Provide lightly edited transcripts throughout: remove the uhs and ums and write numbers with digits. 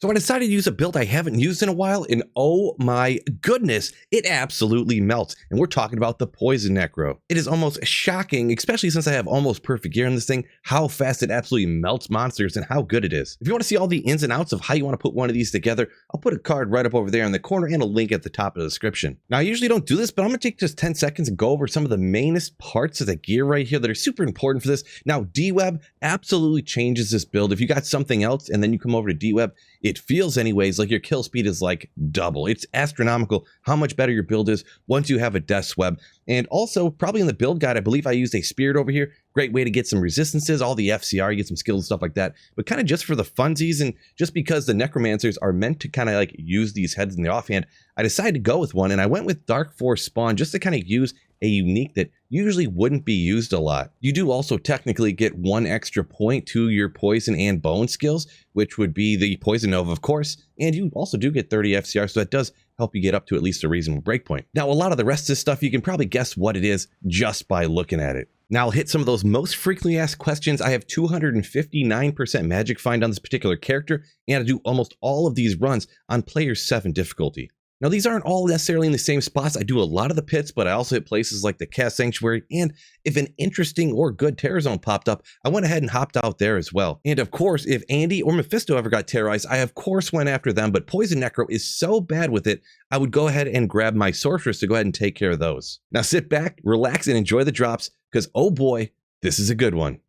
So I decided to use a build I haven't used in a while, and oh my goodness, it absolutely melts. And we're talking about the Poison Necro. It is almost shocking, especially since I have almost perfect gear in this thing, how fast it absolutely melts monsters and how good it is. If you want to see all the ins and outs of how you want to put one of these together, I'll put a card right up over there in the corner and a link at the top of the description. Now, I usually don't do this, but I'm going to take just 10 seconds and go over some of the mainest parts of the gear right here that are super important for this. Now, D-Web absolutely changes this build. If you got something else and then you come over to D-Web, it feels anyways like your kill speed is like double. It's astronomical how much better your build is once you have a Death's Web. And also, probably in the build guide, I believe I used a Spirit over here. Great way to get some resistances, all the FCR, you get some skills and stuff like that. But kind of just for the funsies and just because the Necromancers are meant to kind of like use these heads in the offhand, I decided to go with one, and I went with Dark Force Spawn just to kind of use a unique that usually wouldn't be used a lot. You do also technically get 1 extra point to your poison and bone skills, which would be the Poison Nova, of course, and you also do get 30 FCR, so that does help you get up to at least a reasonable breakpoint. Now, a lot of the rest of this stuff, you can probably guess what it is just by looking at it. Now, I'll hit some of those most frequently asked questions. I have 259% magic find on this particular character, and I do almost all of these runs on player 7 difficulty. Now, these aren't all necessarily in the same spots. I do a lot of the pits, but I also hit places like the Cast Sanctuary, and if an interesting or good Terror Zone popped up, I went ahead and hopped out there as well. And of course, if Andy or Mephisto ever got terrorized, I of course went after them, but Poison Necro is so bad with it, I would go ahead and grab my Sorceress to go ahead and take care of those. Now sit back, relax, and enjoy the drops, because oh boy, this is a good one.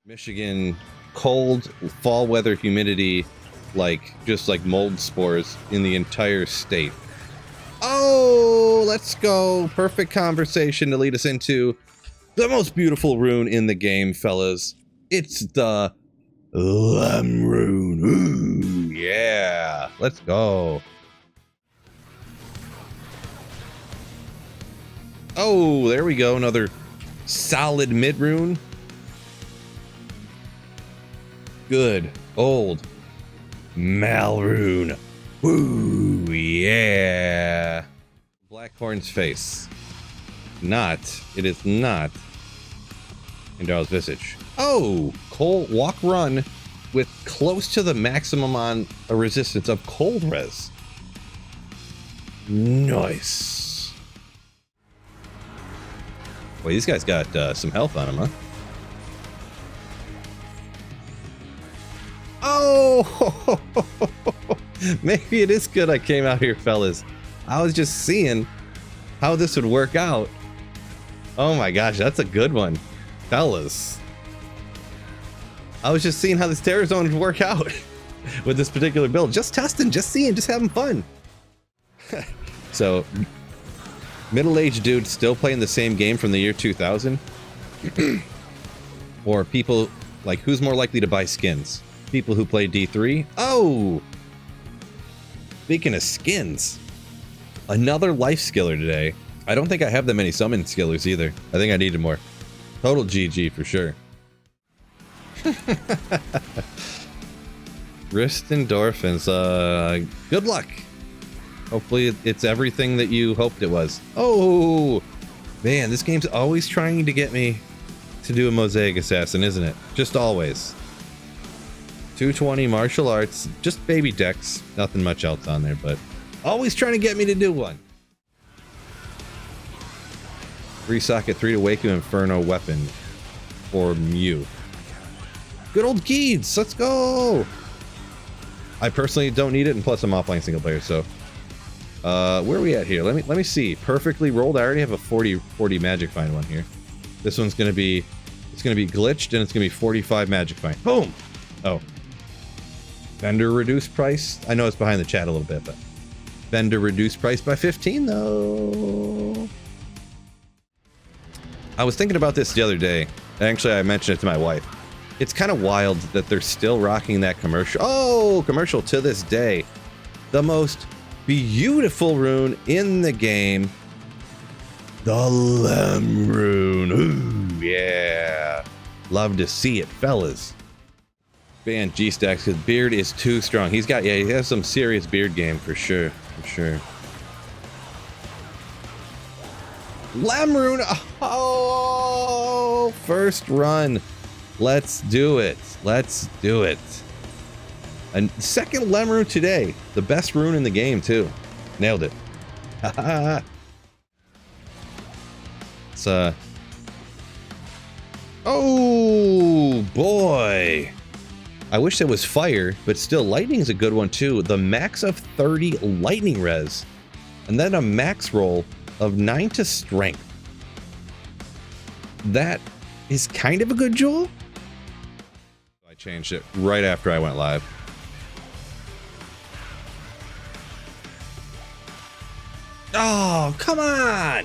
Michigan, cold, fall weather, humidity, just like mold spores in the entire state. Oh, let's go. Perfect conversation to lead us into the most beautiful rune in the game, fellas. It's the Lem rune. Ooh, yeah. Let's go. Oh, there we go. Another solid mid rune. Good old Malrune. Woo, yeah. Blackhorn's face. It is not Indara's visage. Oh, cold walk run with close to the maximum on a resistance of cold res. Nice. Well, these guys got some health on them, huh? Oh, maybe it is good I came out here, fellas. I was just seeing how this would work out. Oh my gosh, that's a good one, fellas. I was just seeing how this Terror Zone would work out with this particular build. Just testing, just seeing, just having fun. So, middle-aged dude still playing the same game from the year 2000? Or people, like, who's more likely to buy skins? People who play D3? Oh! Speaking of skins, another life skiller today. I don't think I have that many summon skillers either. I think I needed more. Total GG for sure. Wrist endorphins. Good luck. Hopefully it's everything that you hoped it was. Oh! Man, this game's always trying to get me to do a Mosaic Assassin, isn't it? Just always. 220 martial arts, just baby decks, nothing much else on there, but always trying to get me to do one. 3 socket 3 to Waku Inferno weapon for Mew. Good old Geeds, let's go. I personally don't need it, and plus I'm offline single player, so where are we at here? Let me see. Perfectly rolled. I already have a 40 magic find one here. This one's gonna be, it's gonna be glitched, and it's gonna be 45 magic find. Boom. Oh. Vendor reduced price. I know it's behind the chat a little bit, but vendor reduced price by 15 though. I was thinking about this the other day. Actually, I mentioned it to my wife. It's kind of wild that they're still rocking that commercial. Oh, commercial to this day. The most beautiful rune in the game. The Lem rune. Ooh, yeah. Love to see it, fellas. Ban G-Stacks because Beard is too strong. He has some serious Beard game for sure. For sure. Lem rune. Oh, first run. Let's do it. Let's do it. And second Lem rune today. The best rune in the game, too. Nailed it. It's, oh, boy. I wish there was fire, but still, lightning is a good one, too. The max of 30 lightning res. And then a max roll of 9 to strength. That is kind of a good Joel. I changed it right after I went live. Oh, come on!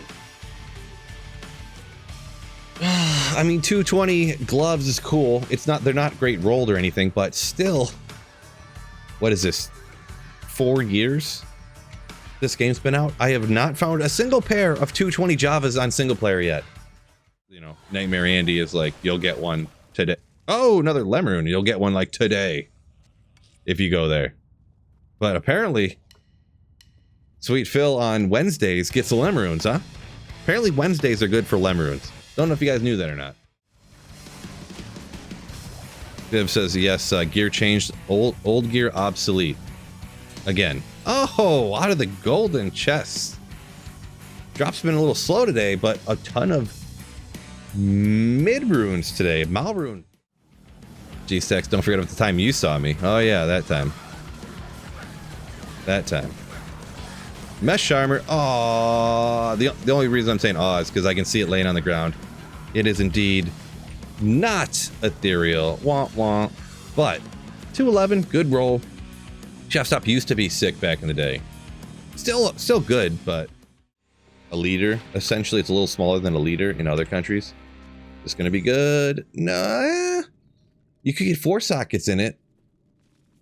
I mean, 220 gloves is cool. It's not, they're not great rolled or anything, but still. What is this? 4 years? This game's been out. I have not found a single pair of 220 Javas on single player yet. You know, Nightmare Andy is like, you'll get one today. Oh, another Lem rune. You'll get one like today if you go there. But apparently, SweetPhil on Wednesdays gets the Lem runes, huh? Apparently Wednesdays are good for Lem runes. Don't know if you guys knew that or not. Viv says, yes, gear changed. Old gear obsolete. Again. Oh, out of the golden chests. Drop's been a little slow today, but a ton of mid runes today. Mal rune. G-Sex, don't forget about the time you saw me. Oh yeah, that time. That time. Mesh armor. Oh, the only reason I'm saying oh is because I can see it laying on the ground. It is indeed not ethereal. Womp womp. But 211, good roll. Chef Stop used to be sick back in the day. Still good, but a liter. Essentially, it's a little smaller than a liter in other countries. It's gonna be good. No, you could get 4 sockets in it.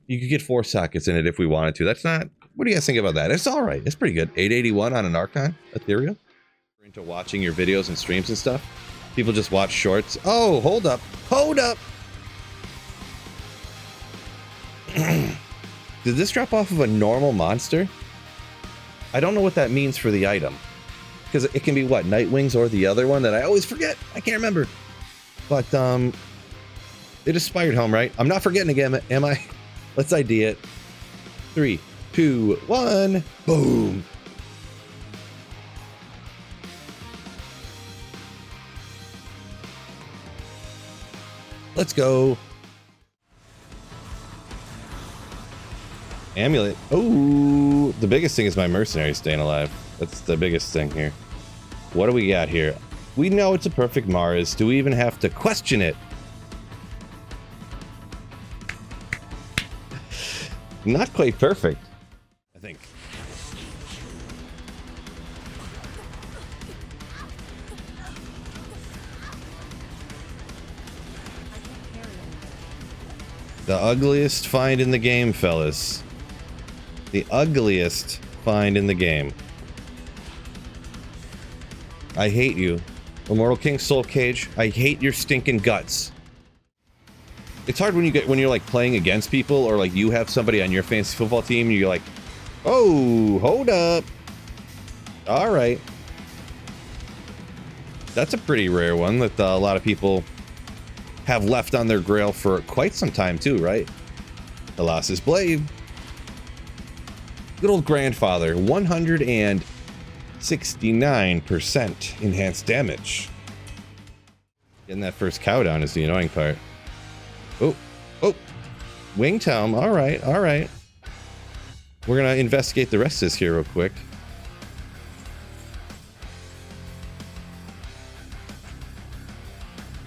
You could get 4 sockets in it if we wanted to. That's not. What do you guys think about that? It's all right. It's pretty good. 881 on an Archon ethereal. We're into watching your videos and streams and stuff. People just watch shorts. Oh, hold up. Hold up. Did this drop off of a normal monster? I don't know what that means for the item. Because it can be what? Nightwings or the other one that I always forget. I can't remember. But, it aspired home, right? I'm not forgetting again, am I? Let's ID it. 3, 2, 1. Boom. Let's go. Amulet. Oh, the biggest thing is my mercenary staying alive. That's the biggest thing here. What do we got here? We know it's a perfect Mars. Do we even have to question it? Not quite perfect, I think. The ugliest find in the game, fellas. The ugliest find in the game. I hate you. Immortal King Soul Cage, I hate your stinking guts. It's hard when you're like playing against people or like you have somebody on your fantasy football team and you're like, oh, hold up. All right. That's a pretty rare one that a lot of people have left on their grail for quite some time too, right? Colossus Blade. Good old grandfather, 169% enhanced damage. Getting that first cow down is the annoying part. Oh, oh, Wing Tome. All right, all right. We're gonna investigate the rest of this here real quick.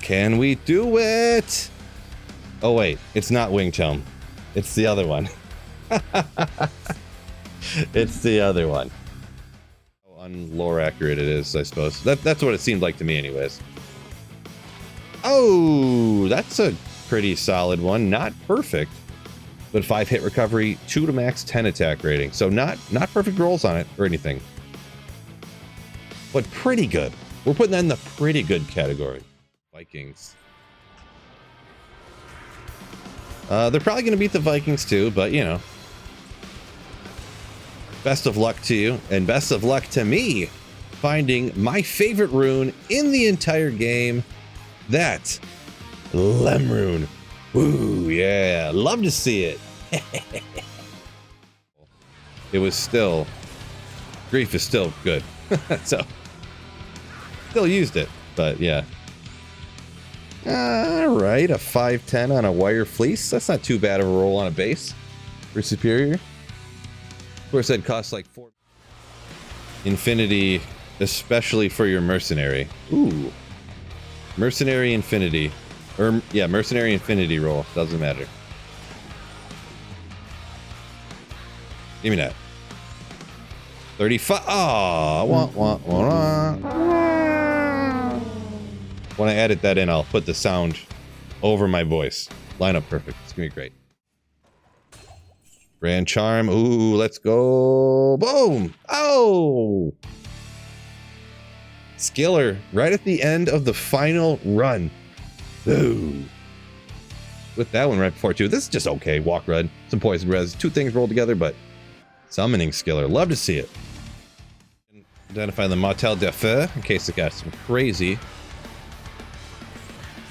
Can we do it? Oh wait, it's not Wing Tome. It's the other one. It's the other one. How unlore accurate it is, I suppose. That's what it seemed like to me anyways. Oh, that's a pretty solid one. Not perfect, but 5 hit recovery, 2 to max 10 attack rating. So not perfect rolls on it or anything, but pretty good. We're putting that in the pretty good category. Vikings. They're probably going to beat the Vikings too, but you know. Best of luck to you, and best of luck to me finding my favorite rune in the entire game. That Lemrune. Ooh, yeah. Love to see it. It was still... Grief is still good. So... Still used it, but yeah. Alright, a 5/10 on a wire fleece. That's not too bad of a roll on a base for superior. Of course, that costs like 4 infinity, especially for your mercenary. Ooh. Mercenary infinity. Or, yeah, mercenary infinity roll. Doesn't matter. Give me that. 35. Oh, when I edit that in, I'll put the sound over my voice. Line up perfect. It's gonna be great. Grand Charm. Ooh, let's go. Boom. Oh. Skiller right at the end of the final run. Ooh. With that one right before too. This is just okay. Walk Run, some poison res, two things rolled together, but summoning Skiller. Love to see it. Identify the Motel de Feu in case it got some crazy.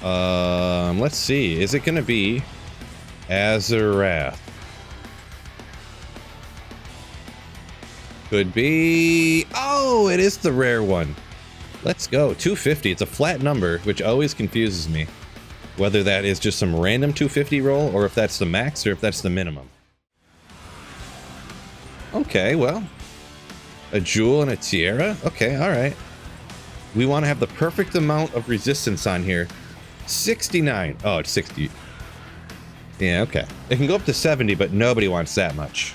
Let's see. Is it gonna be Azarath? Could be. Oh, it is the rare one. Let's go. 250. It's a flat number, which always confuses me. Whether that is just some random 250 roll, or if that's the max, or if that's the minimum. Okay, well. A Jewel and a Tiara? Okay, alright. We want to have the perfect amount of resistance on here. 69. Oh, it's 60. Yeah, okay. It can go up to 70, but nobody wants that much.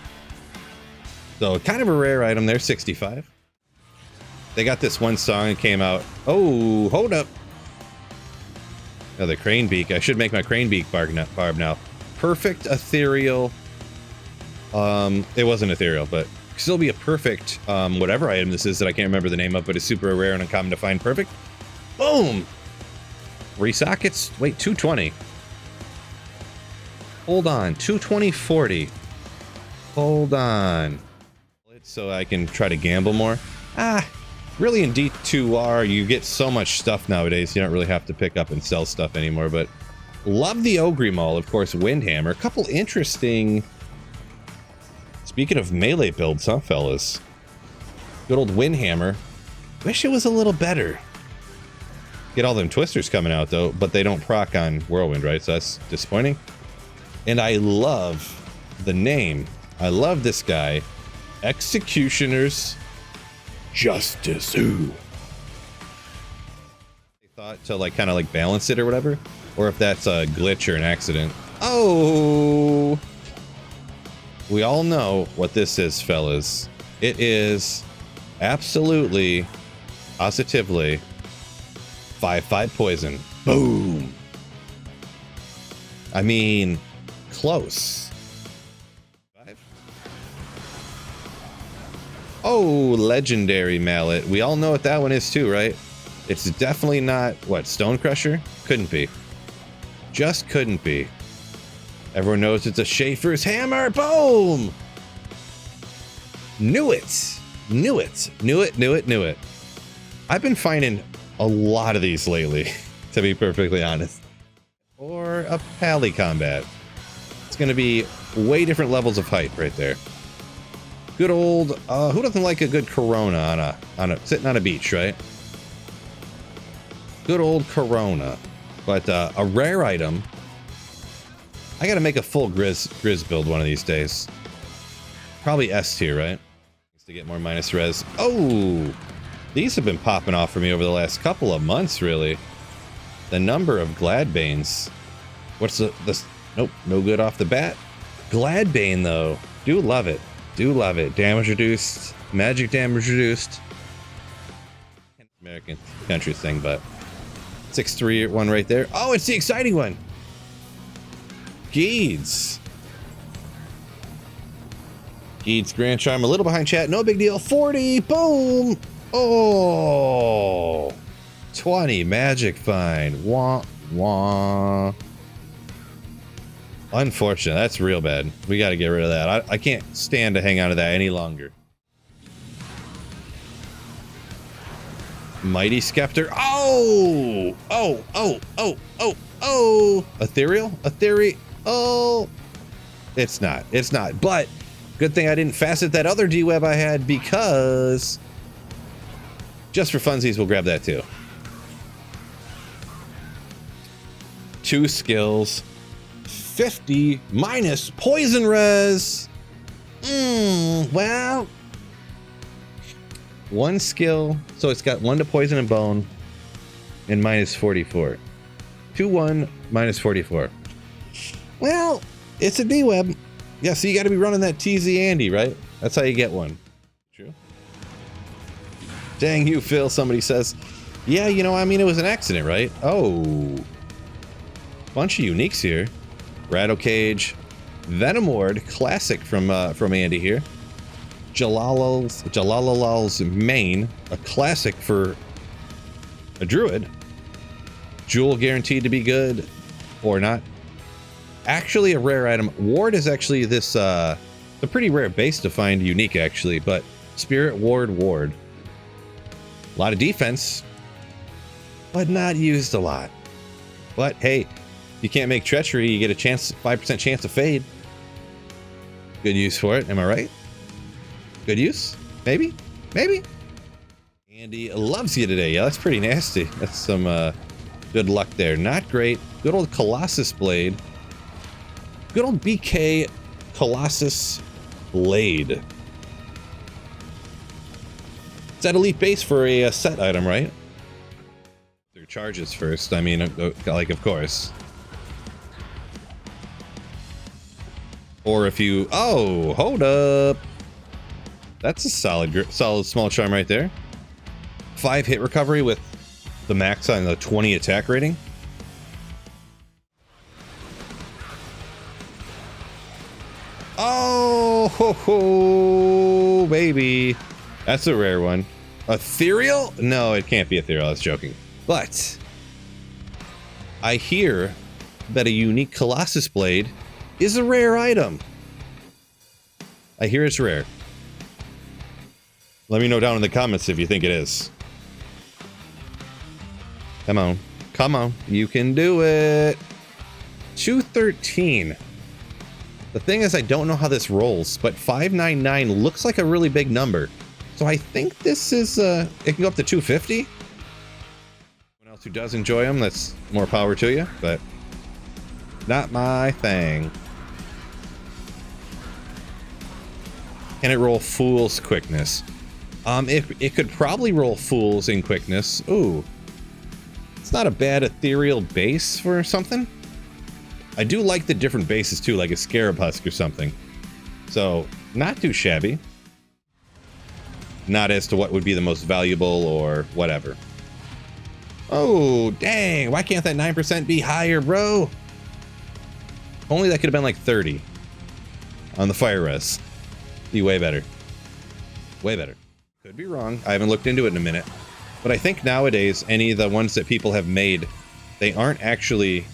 So, kind of a rare item there, 65. They got this one song that came out. Oh, hold up. Oh, the Crane Beak. I should make my Crane Beak barb now. Perfect ethereal. It wasn't ethereal, but could still be a perfect, whatever item this is that I can't remember the name of, but it's super rare and uncommon to find perfect. Boom! 3 sockets? Wait, 220. Hold on, 220-40. Hold on. So I can try to gamble more. Really in D2R, you get so much stuff nowadays, you don't really have to pick up and sell stuff anymore, but love the Ogrimal, of course, Windhammer. A couple interesting... Speaking of melee builds, huh, fellas? Good old Windhammer. Wish it was a little better. Get all them twisters coming out, though, but they don't proc on Whirlwind, right? So that's disappointing. And I love the name. I love this guy. Executioner's Justice. Ooh. They thought to, like, kind of, like, balance it or whatever. Or if that's a glitch or an accident. Oh! We all know what this is, fellas. It is absolutely, positively, 5/5 poison. Boom. I mean, close. 5. Oh, legendary mallet. We all know what that one is too, right? It's definitely not, what, Stone Crusher? Couldn't be. Just couldn't be. Everyone knows it's a Schaefer's hammer. Boom! Knew it. Knew it. Knew it, knew it, knew it. I've been finding a lot of these lately, to be perfectly honest. Or a pally combat. It's going to be way different levels of height right there. Good old, who doesn't like a good Corona on a sitting on a beach, right? Good old Corona. But a rare item. I gotta make a full Grizz build one of these days. Probably S tier, right? To get more minus res. Oh! These have been popping off for me over the last couple of months, really. The number of Gladbanes. What's the nope, no good off the bat. Gladbane, though. Do love it. Do love it. Damage reduced. Magic damage reduced. American country thing, but... 6/3 one right there. Oh, it's the exciting one! Geeds. Geeds Grand Charm, a little behind chat, no big deal. 40, boom! Oh! 20, Magic Find. Wah, wah. Unfortunate, that's real bad. We gotta get rid of that. I can't stand to hang on to that any longer. Mighty Scepter. Oh! Oh, oh, oh, oh, Oh, ethereal, oh, it's not, but good thing I didn't facet that other D-web I had, because just for funsies, we'll grab that too. 2 skills, 50 minus poison res. Well, 1 skill, so it's got 1 to poison and bone, and minus 44. 2-1 minus 44. Well, it's a D-web. Yeah, so you got to be running that TZ Andy, right? That's how you get one. True. Dang you, Phil, somebody says. Yeah, you know, I mean, it was an accident, right? Oh. Bunch of uniques here. Rattle Cage, Venom Ward, classic from Andy here. Jalalal's Mane, a classic for a druid. Jewel guaranteed to be good, or not. Actually a rare item. Ward is actually this, a pretty rare base to find unique actually, but Spirit Ward. A lot of defense, but not used a lot. But hey, you can't make treachery, you get a chance, 5% chance to fade. Good use for it, am I right? Good use? Maybe? Maybe? Andy loves you today. Yeah, that's pretty nasty. That's some good luck there. Not great. Good old Colossus Blade. Good old BK Colossus Blade. It's that elite base for a set item, right? Their charges first. I mean, like, of course. Or if you... Oh, hold up. That's a solid small charm right there. 5 hit recovery with the max on the 20 attack rating. Oh, ho, ho, baby. That's a rare one. Ethereal? No, it can't be ethereal. I was joking. But I hear that a unique Colossus Blade is a rare item. I hear it's rare. Let me know down in the comments if you think it is. Come on. Come on. You can do it. 213. The thing is, I don't know how this rolls, but 599 looks like a really big number. So I think this is, it can go up to 250. Anyone else who does enjoy them, that's more power to you, but not my thing. Can it roll Fool's Quickness? It could probably roll Fools in Quickness. Ooh. It's not a bad ethereal base for something. I do like the different bases too, like a Scarab Husk or something. So, not too shabby. Not as to what would be the most valuable or whatever. Oh, dang. Why can't that 9% be higher, bro? Only that could have been like 30 on the fire res. Be way better. Way better. Could be wrong. I haven't looked into it in a minute. But I think nowadays, any of the ones that people have made, they aren't actually...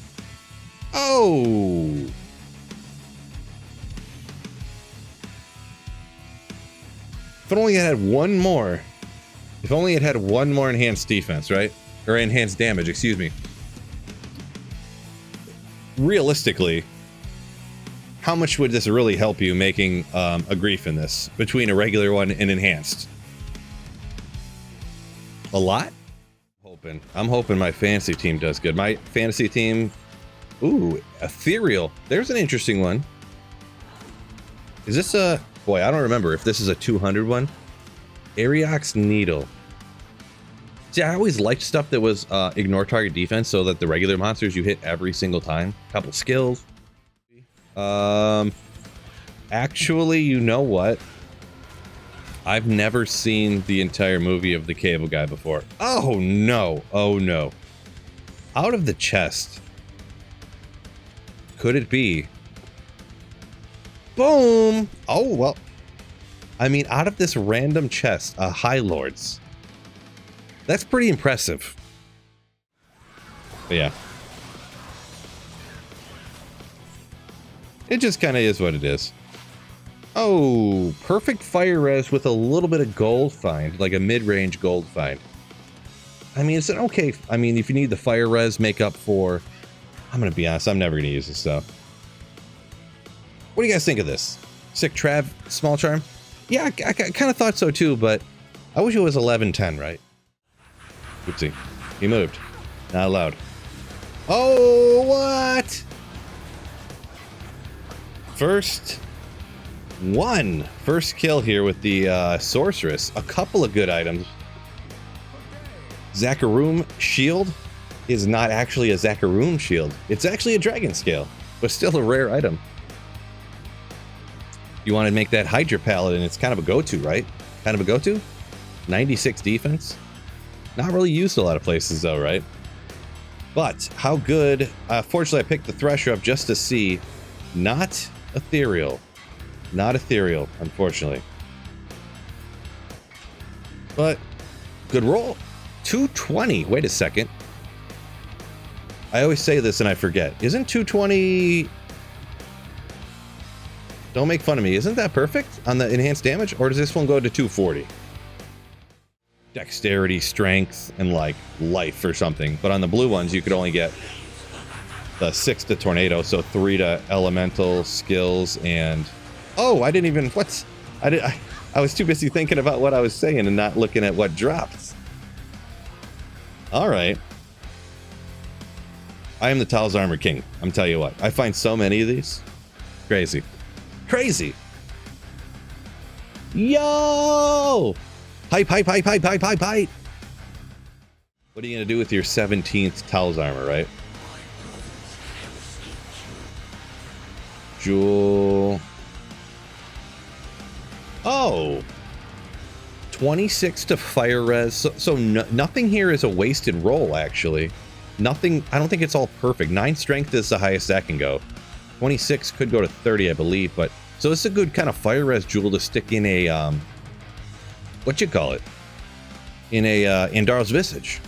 Oh! If it only had one more... If only it had one more enhanced defense, right? Or enhanced damage, excuse me. Realistically, how much would this really help you making a grief in this between a regular one and enhanced? A lot? I'm hoping my fantasy team does good. My fantasy team, ooh, ethereal. There's an interesting one. Is this a, boy, I don't remember if this is a 200 one. Ariox Needle. See, I always liked stuff that was ignore target defense so that the regular monsters you hit every single time. Couple skills. Actually, you know what? I've never seen the entire movie of the Cable Guy before. Oh no. Oh no. Out of the chest. Could it be? Boom! Oh, well. I mean, out of this random chest, a High Lords. That's pretty impressive. But yeah. It just kind of is what it is. Oh, perfect fire res with a little bit of gold find, like a mid-range gold find. I mean, it's an okay... I mean, if you need the fire res, make up for I'm going to be honest, I'm never going to use this stuff. What do you guys think of this? Sick Trav, small charm? Yeah, I kind of thought so too, but I wish it was 11-10, right? Oopsie. He moved. Not allowed. Oh, what? First kill here with the Sorceress. A couple of good items. Zakarum Shield is not actually a Zakarum Shield. It's actually a Dragon Scale, but still a rare item. You want to make that Hydra Paladin, it's kind of a go-to, right? Kind of a go-to? 96 defense. Not really used a lot of places though, right? But how good? Fortunately, I picked the Thresher up just to see. Not ethereal. Not ethereal, unfortunately. But good roll. 220. Wait a second. I always say this and I forget. Isn't 220... Don't make fun of me. Isn't that perfect on the enhanced damage? Or does this one go to 240? Dexterity, strength, and like life or something. But on the blue ones, you could only get the 6 to tornado, so 3 to elemental skills and... Oh, I didn't even... What? I was too busy thinking about what I was saying and not looking at what dropped. All right. I am the Tal's Armor King. I'm telling you what. I find so many of these. Crazy. Crazy. Yo! Hype, hype, hype, hype, hype, hype, hype. What are you going to do with your 17th Tal's Armor, right? Jewel. Oh. 26 to fire res. So nothing here is a wasted roll, actually. Nothing. I don't think it's all perfect. 9 strength is the highest that can go. 26 could go to 30, I believe. But so it's a good kind of fire res jewel to stick in a what you call it? In a Andaro's Visage.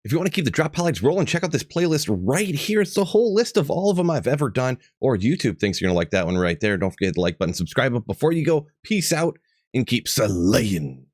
If you want to keep the drop highlights rolling, check out this playlist right here. It's the whole list of all of them I've ever done. Or YouTube thinks you're gonna like that one right there. Don't forget to like button, subscribe. But before you go, peace out and keep slaying.